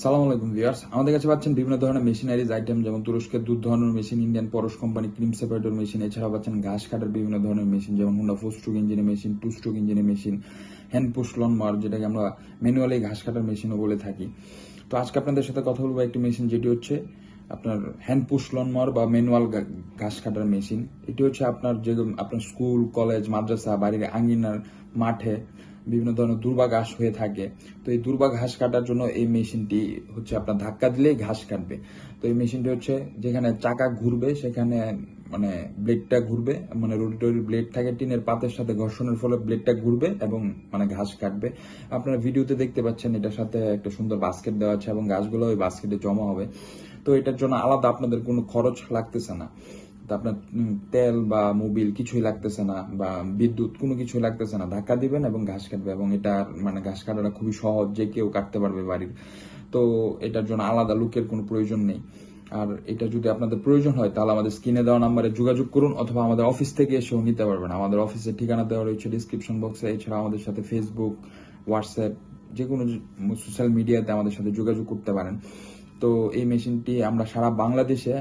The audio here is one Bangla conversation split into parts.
আসসালামু আলাইকুম ভিউয়ার্স, আমাদের কাছে পাচ্ছেন বিভিন্ন ধরনের মেশিনারিজ আইটেম, যেমন তুরস্কের দুধ ধরনের মেশিন, ইন্ডিয়ান পরশ কোম্পানি ক্রিম সেপারেটর মেশিন। এছাড়াও পাচ্ছেন ঘাস কাটার বিভিন্ন ধরনের মেশিন, যেমন হুন্ডা 4 স্ট্রোক ইঞ্জিনের মেশিন, 2 স্ট্রোক ইঞ্জিনের মেশিন, হ্যান্ড পুশ লন মার, যেটাকে আমরা ম্যানুয়ালি ঘাস কাটার মেশিনও বলে থাকি। তো আজকে আপনাদের সাথে কথা বলবো একটি মেশিন, যেটি হচ্ছে আপনার হ্যান্ড পুশ লন মার বা ম্যানুয়াল ঘাস কাটার মেশিন। এটি হচ্ছে আপনার স্কুল, কলেজ, মাদ্রাসা, বাড়ির আঙ্গিনার, মাঠে বিভিন্ন ধরনের দুর্বা ঘাস হয়ে থাকে। তো এই দুর্বা ঘাস কাটার জন্য এই মেশিনটি হচ্ছে আপনার ধাক্কা দিলেই ঘাস কাটবে। তো এই মেশিনটি হচ্ছে যেখানে চাকা ঘুরবে সেখানে মানে ব্লেডটা ঘুরবে, মানে রোটারি ব্লেড থাকে টিনের পাতের সাথে ঘর্ষণের ফলে ব্লেডটা ঘুরবে এবং মানে ঘাস কাটবে। আপনারা ভিডিওতে দেখতে পাচ্ছেন এটার সাথে একটা সুন্দর বাস্কেট দেওয়া আছে এবং ঘাসগুলো ওই বাস্কেটে জমা হবে। তো এটার জন্য আলাদা আপনাদের কোনো খরচ লাগতেছে না। তো আপনার তেল বা মোবিল কিছুই লাগতেছে না, বা বিদ্যুৎ কোনো কিছুই লাগতেছে না। ধাক্কা দিবেন এবং ঘাস কাটবে, এবং এটা মানে ঘাস কাটাটা খুবই সহজ, যে কেউ কাটতে পারবে বাড়ির। তো এটার জন্য আলাদা লুকের কোনো প্রয়োজন নেই। আর এটা যদি আপনাদের প্রয়োজন হয় তাহলে আমাদের স্ক্রিনে দেওয়া নাম্বারে যোগাযোগ করুন, অথবা আমাদের অফিস থেকে এসেও নিতে পারবেন। আমাদের অফিসের ঠিকানা দেওয়া রয়েছে ডিসক্রিপশন বক্সে। এছাড়া আমাদের সাথে ফেসবুক, হোয়াটসঅ্যাপ, যে কোনো সোশ্যাল মিডিয়াতে আমাদের সাথে যোগাযোগ করতে পারেন। তো এই মেশিনটি আমরা সারা বাংলাদেশে,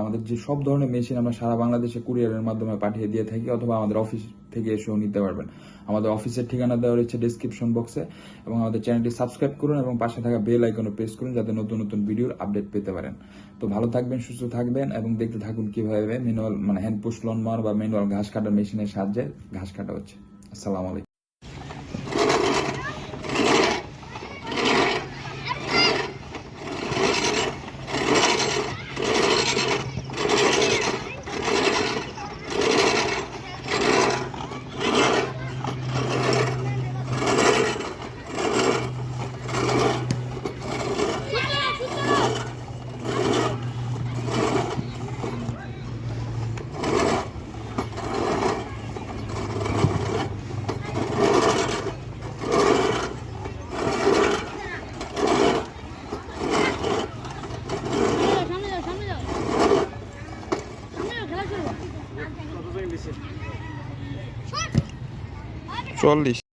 আমাদের যে সব ধরনের মেশিন আমরা সারা বাংলাদেশে কুরিয়ারের মাধ্যমে পাঠিয়ে দিয়ে থাকি, অথবা আমাদের অফিস থেকে এসেও নিতে পারবেন। আমাদের অফিসের ঠিকানা দেওয়া রয়েছে ডিসক্রিপশন বক্সে। এবং আমাদের চ্যানেলটি সাবস্ক্রাইব করুন এবং পাশে থাকা বেল আইকনে প্রেস করুন, যাতে নতুন নতুন ভিডিওর আপডেট পেতে পারেন। তো ভালো থাকবেন, সুস্থ থাকবেন এবং দেখতে থাকুন কিভাবে ম্যানুয়াল মানে হ্যান্ড পুশ লন মার বা ম্যানুয়াল ঘাস কাটার মেশিনের সাহায্যে ঘাস কাটা হচ্ছে। আসসালামু আলাইকুম। সামনে যাও 40